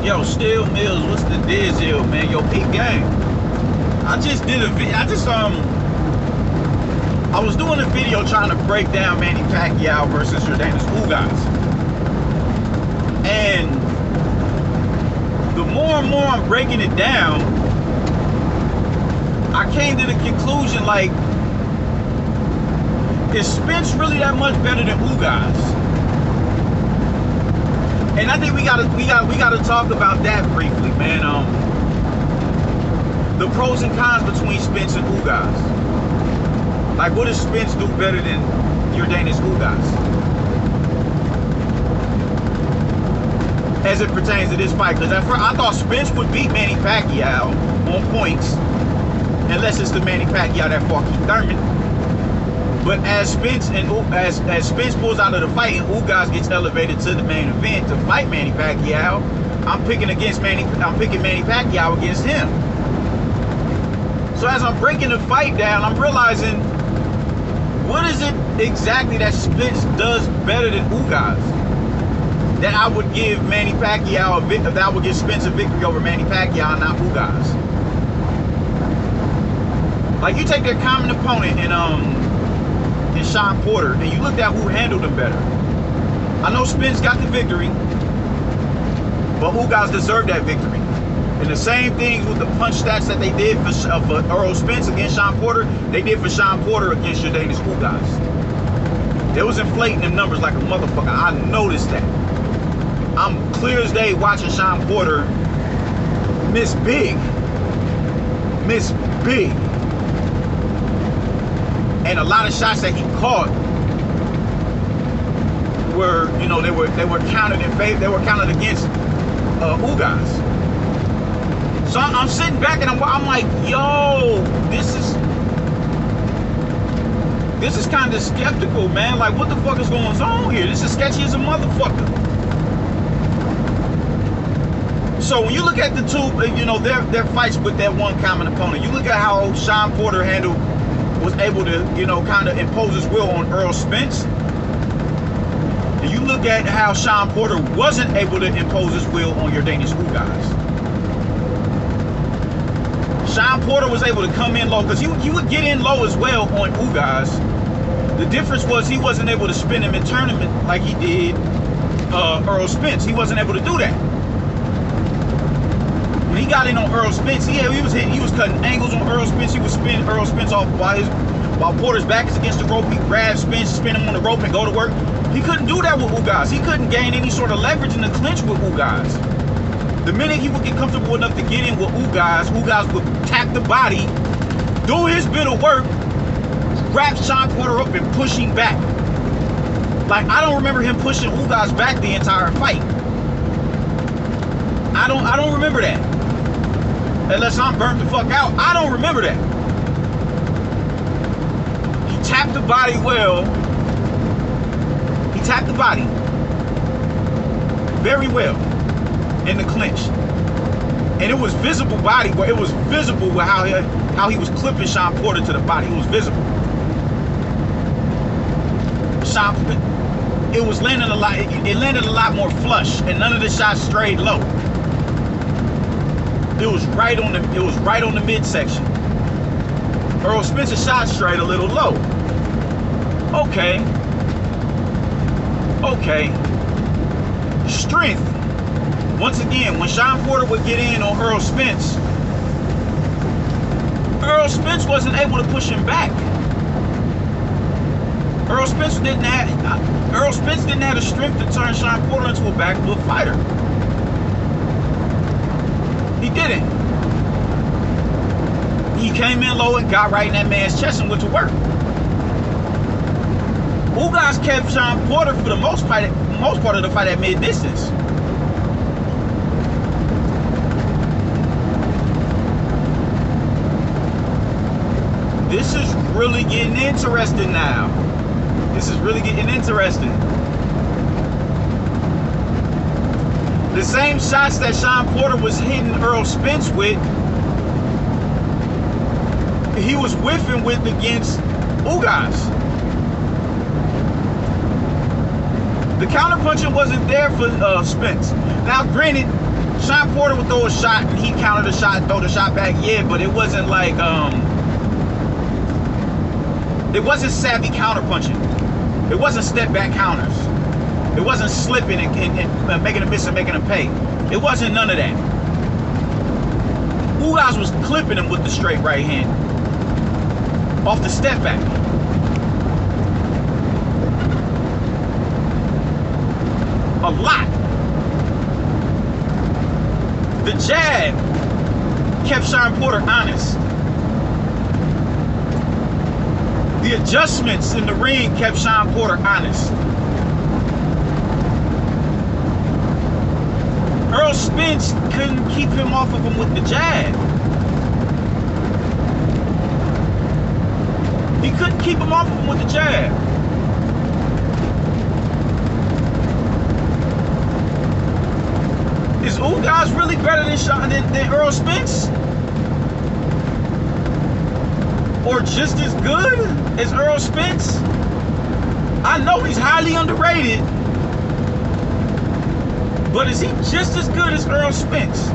Yo, Still Mills, what's the deal, man? Yo, peep game. I just did a video. I was doing a video trying to break down Manny Pacquiao versus Jordanis Ugas. And the more and more I'm breaking it down, I came to the conclusion, like, is Spence really that much better than Ugas? And I think we gotta talk about that briefly, man. The pros and cons between Spence and Ugas. Like, what does Spence do better than Jordanis Ugas? As it pertains to this fight, because at first I thought Spence would beat Manny Pacquiao on points, unless it's the Manny Pacquiao that fought Keith Thurman. But as Spence pulls out of the fight and Ugas gets elevated to the main event to fight Manny Pacquiao, I'm picking Manny Pacquiao against him. So as I'm breaking the fight down, I'm realizing, what is it exactly that Spence does better than Ugas that I would give Spence a victory over Manny Pacquiao and not Ugas? Like, you take their common opponent in Sean Porter, and you looked at who handled him better. I know Spence got the victory, but Ugas deserved that victory. And the same thing with the punch stats that they did for Earl Spence against Sean Porter, they did for Sean Porter against Jordanis Ugas. They was inflating the numbers like a motherfucker. I noticed that. I'm clear as day watching Sean Porter miss big. And a lot of shots that he caught were, you know, they were counted in favor. They were counted against Ugas. So I'm sitting back and I'm like, yo, this is kind of skeptical, man. Like, what the fuck is going on here? This is sketchy as a motherfucker. So when you look at the two, you know, their fights with that one common opponent, you look at how Sean Porter was able to, you know, kind of impose his will on Earl Spence. And you look at how Sean Porter wasn't able to impose his will on Jordanis Ugas. Sean Porter was able to come in low, because he would get in low as well on Ugas. The difference was he wasn't able to spin him in tournament like he did Earl Spence. He wasn't able to do that. When he got in on Earl Spence, he was cutting angles on Earl Spence. He was spinning Earl Spence off while Porter's back is against the rope. He grabbed Spence, spin him on the rope, and go to work. He couldn't do that with Ugas. He couldn't gain any sort of leverage in the clinch with Ugas. The minute he would get comfortable enough to get in with Ugas would tap the body, do his bit of work, wrap Sean Porter up and push him back. Like, I don't remember him pushing Ugas back the entire fight. I don't remember that. Unless I'm burnt the fuck out, I don't remember that. He tapped the body well. He tapped the body very well in the clinch. And it was visible body, where it was visible with how he was clipping Sean Porter to the body. It was visible. It was landing a lot. It landed a lot more flush, and none of the shots strayed low. It was right on the midsection. Earl Spencer shot straight a little low. Okay. Strength. Once again, when Sean Porter would get in on Earl Spence wasn't able to push him back. Earl Spence didn't have the strength to turn Sean Porter into a backflip fighter. He didn't. He came in low and got right in that man's chest and went to work. Ugas kept Sean Porter for the most part of the fight at mid-distance. This is really getting interesting now. This is really getting interesting. The same shots that Sean Porter was hitting Earl Spence with, he was whiffing with against Ugas. The counterpunching wasn't there for Spence. Now, granted, Sean Porter would throw a shot and he countered the shot, throw the shot back, yeah, but it wasn't like it wasn't savvy counter punching. It wasn't step back counters. It wasn't slipping and making a miss and making a pay. It wasn't none of that. Ugas was clipping him with the straight right hand off the step back. A lot. The jab kept Sean Porter honest. The adjustments in the ring kept Sean Porter honest. Earl Spence couldn't keep him off of him with the jab. He couldn't keep him off of him with the jab. Is Ugas really better than Earl Spence? Or just as good as Earl Spence? I know he's highly underrated, but is he just as good as Earl Spence?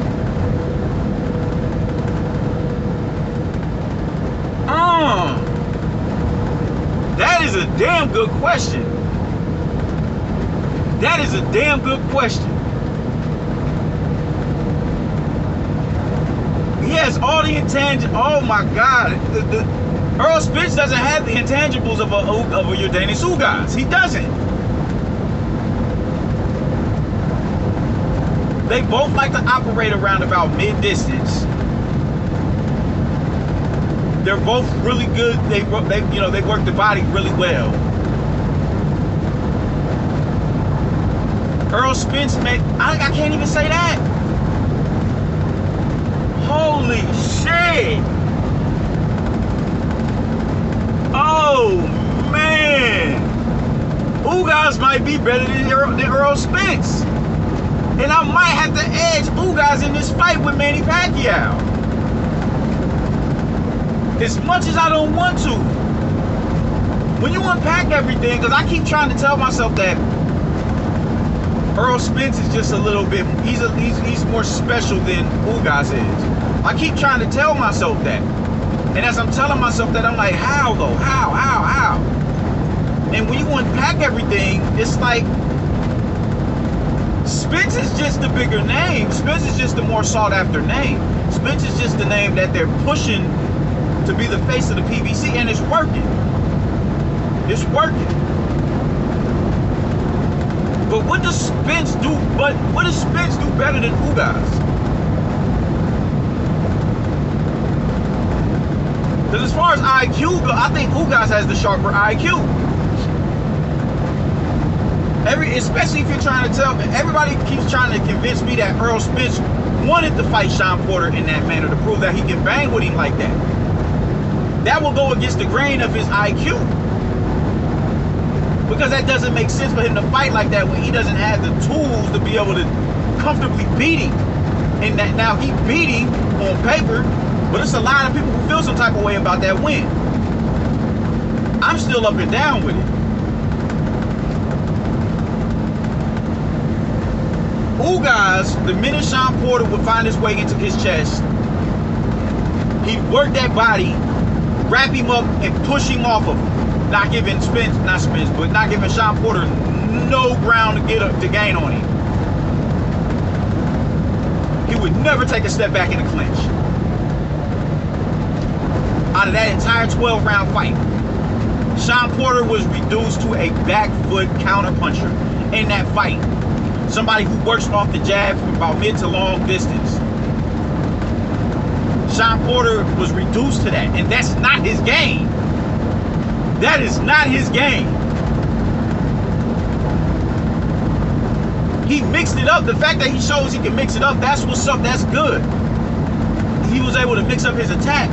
That is a damn good question. That is a damn good question. He has all the intangibles. Oh my God. Earl Spence doesn't have the intangibles of a Yordenis Ugas. He doesn't. They both like to operate around about mid-distance. They're both really good. They work the body really well. Earl Spence I can't even say that. Holy shit. Oh man. Ugas might be better than Earl Spence. And I might have to edge Ugas in this fight with Manny Pacquiao. As much as I don't want to. When you unpack everything, because I keep trying to tell myself that Earl Spence is just a little bit, he's more special than Ugas is. I keep trying to tell myself that. And as I'm telling myself that, I'm like, how though? How? And when you unpack everything, it's like, Spence is just the bigger name. Spence is just the more sought after name. Spence is just the name that they're pushing to be the face of the PBC, and it's working. It's working. But what does Spence do? What does Spence do better than Ugas? Because as far as IQ go, I think Ugas has the sharper IQ. Especially if you're trying to tell, everybody keeps trying to convince me that Earl Spence wanted to fight Sean Porter in that manner to prove that he can bang with him like that. That will go against the grain of his IQ. Because that doesn't make sense for him to fight like that when he doesn't have the tools to be able to comfortably beat him. And that now he beat him on paper, but it's a lot of people who feel some type of way about that win. I'm still up and down with it. Ugas, the minute Sean Porter would find his way into his chest, he'd work that body, wrap him up, and push him off of him. Not giving not giving Sean Porter no ground to gain on him. He would never take a step back in a clinch. Out of that entire 12-round fight, Sean Porter was reduced to a back foot counter puncher in that fight. Somebody who works off the jab from about mid to long distance. Sean Porter was reduced to that, and that's not his game. That is not his game. He mixed it up. The fact that he shows he can mix it up, that's what's up. That's good. He was able to mix up his attack.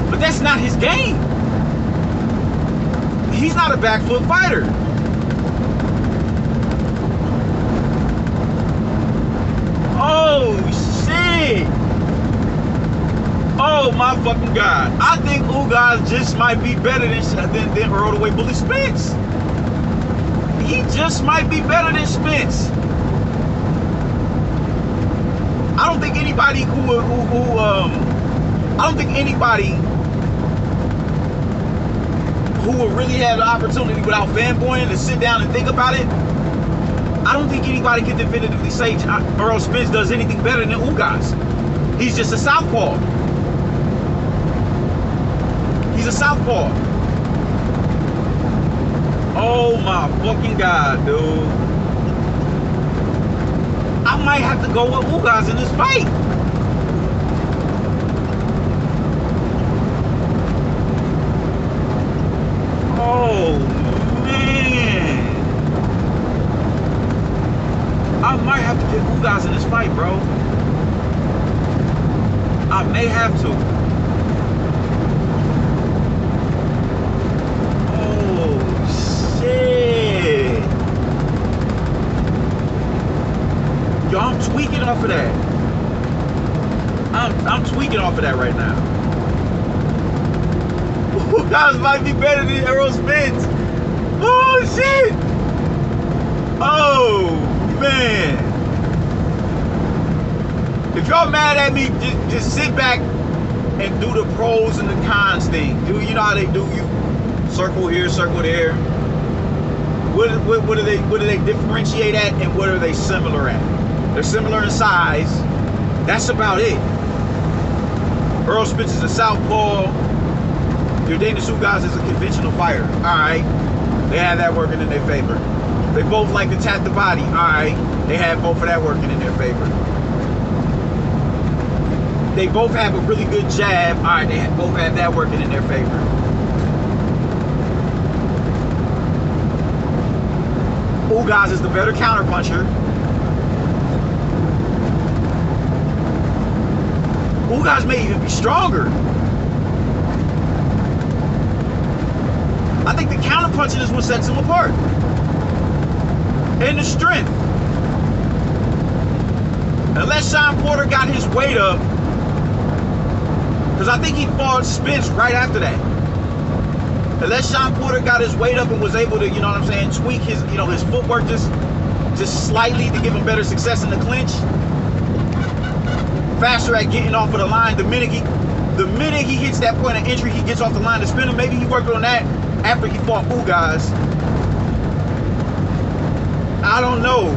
But that's not his game. He's not a back foot fighter. Oh, shit. Oh, my fucking God. I think Ugas just might be better than Earl the Way Bully Spence. He just might be better than Spence. anybody I don't think anybody who would really have the opportunity without fanboying to sit down and think about it. I don't think anybody can definitively say Earl Spence does anything better than Ugas. He's just a southpaw. He's a southpaw. Oh my fucking God, dude. I might have to go with Ugas in this fight. Oh man. I might have to get Ugas in this fight, bro. I may have to. Oh shit. Yo, I'm tweaking off of that. I'm tweaking off of that right now. Ugas might be better than Errol Spence. Oh shit. Oh man. If y'all mad at me, just sit back and do the pros and the cons thing. You know how they do, you circle here, circle there. What do they differentiate at, and what are they similar at? They're similar in size. That's about it. Earl Spence is a southpaw. Yordenis Ugas is a conventional fighter. Alright. They have that working in their favor. They both like to tap the body. Alright. They have both of that working in their favor. They both have a really good jab. Alright, they both have that working in their favor. Ugas is the better counterpuncher. Ugas may even be stronger. I think the counterpunching is what sets him apart. And the strength. Unless Sean Porter got his weight up. Because I think he fought Spence right after that. Unless Sean Porter got his weight up and was able to, you know what I'm saying, tweak his, you know, his footwork just slightly to give him better success in the clinch. Faster at getting off of the line. The minute he hits that point of entry, he gets off the line to spin him. Maybe he worked on that after he fought Ugas. I don't know.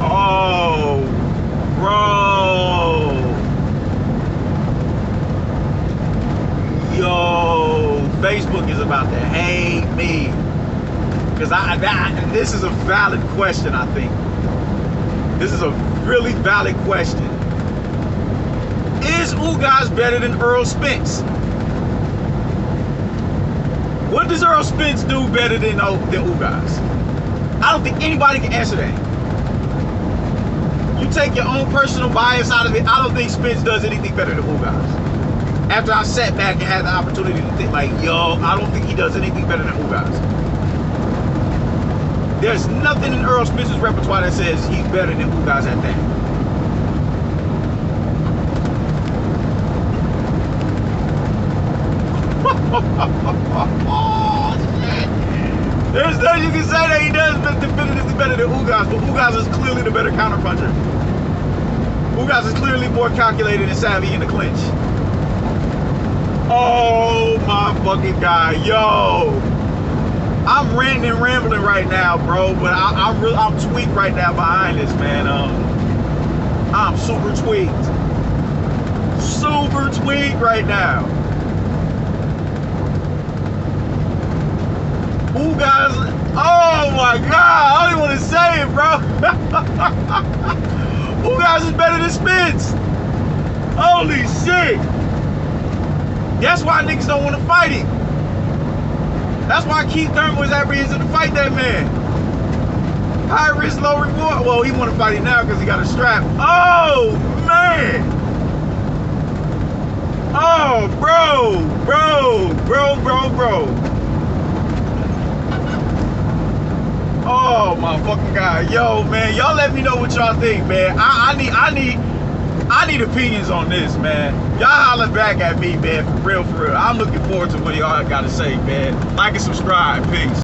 Oh, bro. Yo, Facebook is about to hate me. Because this is a valid question, I think. This is a really valid question. Is Ugas better than Earl Spence? What does Earl Spence do better than Ugas? I don't think anybody can answer that. You take your own personal bias out of it, I don't think Spence does anything better than Ugas. After I sat back and had the opportunity to think like, yo, I don't think he does anything better than Ugas. There's nothing in Earl Spence's repertoire that says he's better than Ugas at that. Oh, shit. There's nothing you can say that he does definitively better than Ugas, but Ugas is clearly the better counterpuncher. Ugas is clearly more calculated and savvy in the clinch. Oh my fucking God, yo. I'm ranting and rambling right now, bro, but I'm tweaked right now behind this, man. I'm super tweaked. Super tweaked right now. Ugas, oh my God, I don't even want to say it, bro. Ugas is better than Spence. Holy shit. That's why niggas don't want to fight him. That's why Keith Thurman was apprehensive to fight that man. High risk, low reward. Well, he want to fight him now because he got a strap. Oh, man. Oh, bro. Oh, my fucking God. Yo, man, y'all let me know what y'all think, man. I need opinions on this, man. Y'all holler back at me, man, for real. I'm looking forward to what y'all got to say, man. Like and subscribe. Peace.